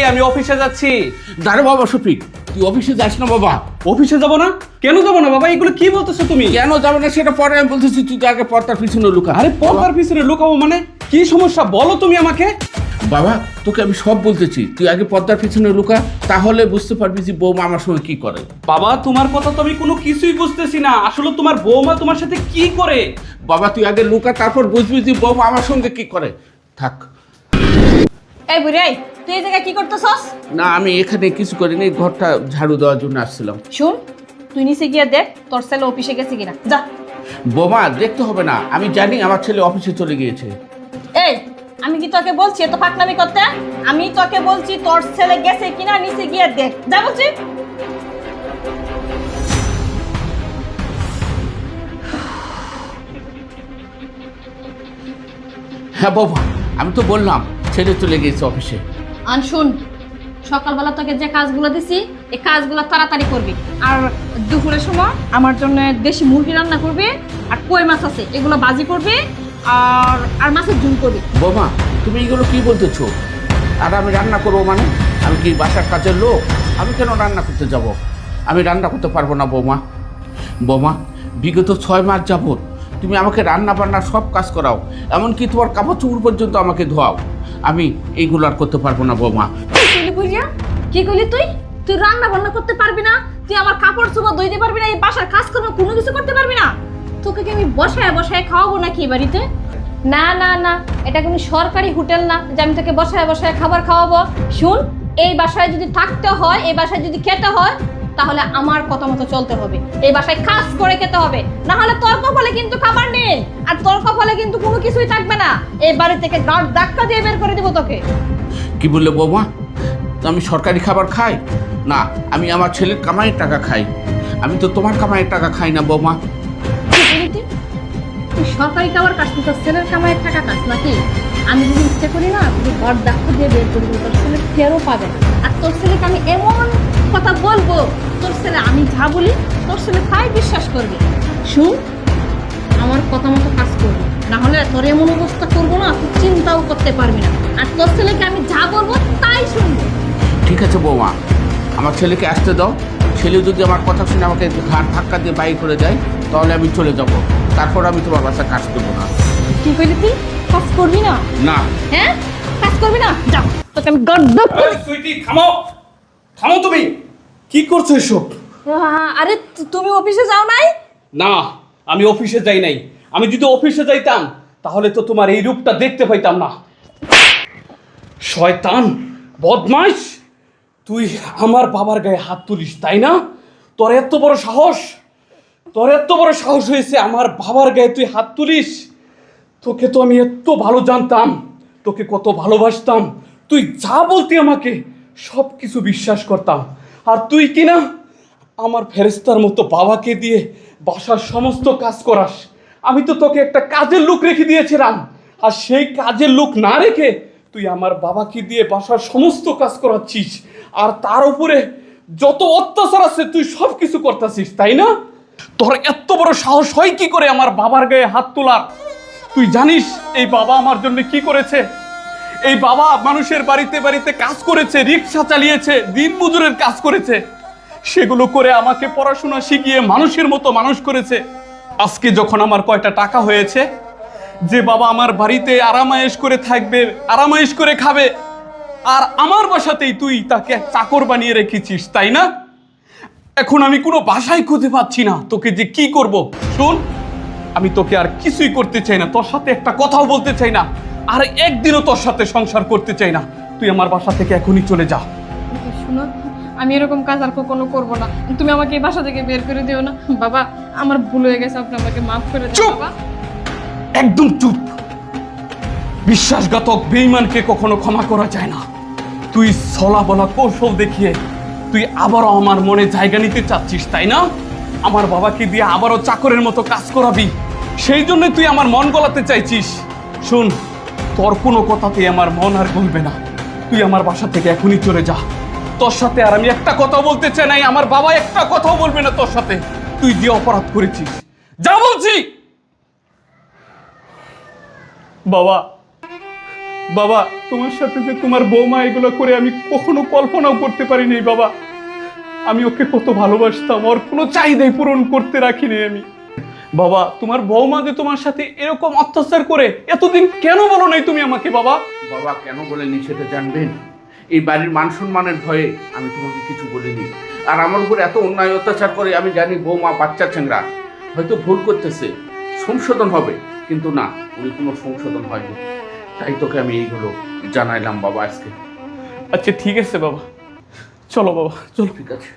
আমি অফিসে যাচ্ছি। দাঁড়া বাবা শফিক, তুই অফিসে যাস না বাবা। অফিসে যাব না? কেন যাব না বাবা? এগুলো কি বলতেছো তুমি? কেন যাবে না সেটা পরে আমি বলতেছি, তুই তো আগে পর্দার পিছনে লুকা। আরে পর্দার পিছনে লুকাবো মানে কি সমস্যা বলো তুমি আমাকে। বাবা তোকে আমি সব বলতেছি, তুই আগে পর্দার পিছনে লুকা, তাহলে বুঝতে পারবি যে বৌমা আমার সঙ্গে কি করে। বাবা তোমার কথা তো আমি কোনো কিছুই বুঝতেছি না। আসলে তোমার বৌমা তোমার সাথে কি করে? বাবা তুই আগে লুকা, তারপর বুঝবি যে বৌমা আমার সঙ্গে কি করে। থাক। এই বুড়ি, তুই এই জায়গায় কি করতেছস? না আমি এখানে কিছু করিনি, ঘরটা ঝাড়ু দেওয়ার জন্য আসছিলাম। শুন, তুই নিচে গিয়ে দেখ তোর ছেলে অফিসে গেছে কিনা। যা। বৌমা দেখতে হবে না, আমি জানি আমার ছেলে অফিসে চলে গিয়েছে। এই, আমি কি তোকে বলছি এত ফাঁকনামি করতে? আমি তোকে বলছি তোর ছেলে গেছে কিনা নিচে গিয়ে দেখ। যা বলছি। হ্যাঁ বৌমা, আমি তো বললাম ছেলে চলে গিয়েছে অফিসে। আন শুন, সকালবেলা তোকে যে কাজগুলো দিছি এই কাজগুলো তাড়াতাড়ি করবি। আর দুপুরের সময় আমার জন্য দেশি মুরগি রান্না করবি, আর কই মাছ আছে এগুলো ভাজি করবি, আর মাছের ঝুল করবি। বৌমা তুমি এগুলো কি বলতেছো? আর আমি রান্না করবো মানে? আমি কি বাসার কাজের লোক? আমি কেন রান্না করতে যাব? আমি রান্না করতে পারবো না বৌমা। বৌমা বিগত 6 মাস যাবত তুমি আমাকে রান্না বান্নার সব কাজ করাও, এমনকি তোমার কাপড় চোপড় পর্যন্ত আমাকে ধোয়াও। আমি এইগুলো আর করতে পারবো না বৌমা। কি করলি তুই? তুই রান্না বান্না করতে পারবি না? তুই আমার কাপড় চোপড় ধুইতে পারবি না? এই বাসার কাজ করবো কোনো কিছু করতে পারবি না? তোকে কি আমি বসায় বসায় খাওয়াবো নাকি এই বাড়িতে? না না না, এটা কোনো সরকারি হোটেল না যে আমি তোকে বসায় বসায় খাবার খাওয়াবো। শুন, এই বাসায় যদি থাকতে হয়, এই বাসায় যদি খেতে হয়, তাহলে আমার কথা মতো চলতে হবে। এই বাসায় কাজ করে খেতে হবে, না হলে তোর কপালে কিন্তু খাবার নেই, আর তোর কপালে কিন্তু কোনো কিছুই থাকবে না। এই বাড়ি থেকে গাড় ধাক্কা দিয়ে বের করে দিব তোকে। কি বললে বৌমা? তো আমি সরকারি খাবার খাই না, আমি আমার ছেলের কামাইয়ের টাকা খাই। আমি তো তোমার কামাইয়ের টাকা খাই না বৌমা। তুই সরকারি খাবার খাস, তোর ছেলের কামাইয়ের টাকা খাস নাকি? আমি যদি ইচ্ছে করি না, তুই ঘর ধাক্কা দিয়ে বের করে দিব, তোর ছেলে ফেরও পাবে না। আর তোর ছেলেকে আমি এমন কথা বলবো, তোর ছেলে আমি যা বলি তোর ছেলে তাই বিশ্বাস করবে। শুন, আমার কথা মতো কাজ করবি, না হলে তোর এমন অবস্থা করবো না তুই চিন্তাও করতে পারবি না। আর তোর ছেলেকে আমি যা বলবো তাই শুনবো। ঠিক আছে বৌমা, আমার ছেলেকে আসতে দাও। ছেলে যদি আমার কথা শুনে আমাকে ঘাট ধাক্কা দিয়ে বাইর করে দেয়, তাহলে আমি চলে যাব। তারপর আমি তোমার বাসায় কাজ করবো না। কি কইলি তুই? কাজ করবি না? না। হ্যাঁ, কাজ করবি না? যাও, তোকে আমি গর্দ। সুইটি থামো, থামো তুমি। কি করছো এসব? আরে তুমি অফিসে যাও নাই? না, আমি অফিসে যাই নাই। আমি যদি অফিসে যাইতাম তাহলে তো তোমার এই রূপটা দেখতে পাইতাম না। শয়তান, বদমাইশ, তুই আমার বাবার গায়ে হাত তুলিস তাই না? তোর এত বড় সাহস, তোর এত বড় সাহস হয়েছে আমার বাবার গায়ে তুই হাত তুলিস? তোকে তো আমি এত ভালো জানতাম, তোকে কত ভালোবাসতাম। তুই যা বলতি আমাকে সব কিছু বিশ্বাস করতাম। আর তুই কি না আমার ফেরেস্তার মতো বাবাকে দিয়ে বাসার সমস্ত কাজ করাস। আমি তো তোকে একটা কাজের লোক রেখে দিয়েছিলাম, আর সেই কাজের লোক না রেখে তুই আমার বাবাকে দিয়ে বাসার সমস্ত কাজ করাচ্ছিস। আর তার উপরে যত অত্যাচার আছে তুই সব কিছু করতেছিস তাই না? তোর এত বড় সাহস হয় কি করে আমার বাবার গায়ে হাত তোলার? তুই জানিস এই বাবা আমার জন্য কি করেছে? এই বাবা মানুষের বাড়িতে বাড়িতে কাজ করেছে, রিক্সা চালিয়েছে, দিন মজুরের কাজ করেছে। সেগুলো করে আমাকে পড়াশোনা শিখিয়ে মানুষের মতো মানুষ করেছে। আজকে যখন আমার কয়টা টাকা হয়েছে, যে বাবা আমার বাড়িতে আরামায়েশ করে থাকবে, আরামায়েশ করে খাবে, আর আমার বাসাতেই তুই তাকে এক চাকর বানিয়ে রেখেছিস তাই না? এখন আমি কোনো বাসায় খুঁজে পাচ্ছি না, তোকে যে কি করব। শোন, আমি তোকে আর কিছুই করতে চাই না, তোর সাথে একটা কথাও বলতে চাই না, আর একদিনও তোর সাথে সংসার করতে চাই না। তুই আমার বাসা থেকে এখনই চলে যা। শোনো, আমি এরকম কাজ আর কখনো করবো না। তুমি আমাকে এই বাসা থেকে বের করে দিও না বাবা, আমার ভুল হয়ে গেছে, আপনি আমাকে মাফ করে দিন চুপ! বাবা। একদম চুপ! বিশ্বাসঘাতক বেঈমানকে কখনো ক্ষমা করা যায় না। তুই ছলা বলা কৌশল দেখিয়ে তুই আবারও আমার মনে জায়গা নিতে চাচ্ছিস তাই না? আমার বাবাকে দিয়ে আবারও চাকরের মতো কাজ করাবি, সেই জন্য তুই আমার মন গলাতে চাইছিস। শুন, তোর কোনো কথাতেই আমার মন আর গলবে না। তুই আমার বাসা থেকে এখনই চলে যা। তোর সাথে আর আমি একটা কথা বলতে চাই নাই, আমার বাবা একটা কথাও বলবে না তোর সাথে। তুই যে অপরাধ করেছিস, যা বলছি। বাবা, বাবা, তোমার সাথে যে তোমার বৌমা এগুলো করে আমি কখনো কল্পনাও করতে পারিনি বাবা। আমি ওকে কত ভালোবাসতাম, ওর কোনো চাহিদাই পূরণ করতে রাখিনি আমি। বাবা, তোমার বৌমা যে তোমার সাথে এরকম অত্যাচার করে এতদিন কেন বলো নাই তুমি আমাকে বাবা? বাবা কেন বলেনি সেটা জানবেন? এই বাড়ির মান সম্মানের ভয়ে আমি তোমাকে কিছু বলিনি। আর আমার উপর এত অন্যায় অত্যাচার করে আমি জানি বৌমা বাচ্চা ছেংরা হয়তো ভুল করতেছে, সংশোধন হবে, কিন্তু না, উনি কোনো সংশোধন হয়নি। তাই তোকে আমি এইগুলো জানাইলাম বাবা আজকে। আচ্ছা ঠিক আছে বাবা, চলো বাবা, চলো। ঠিক আছে।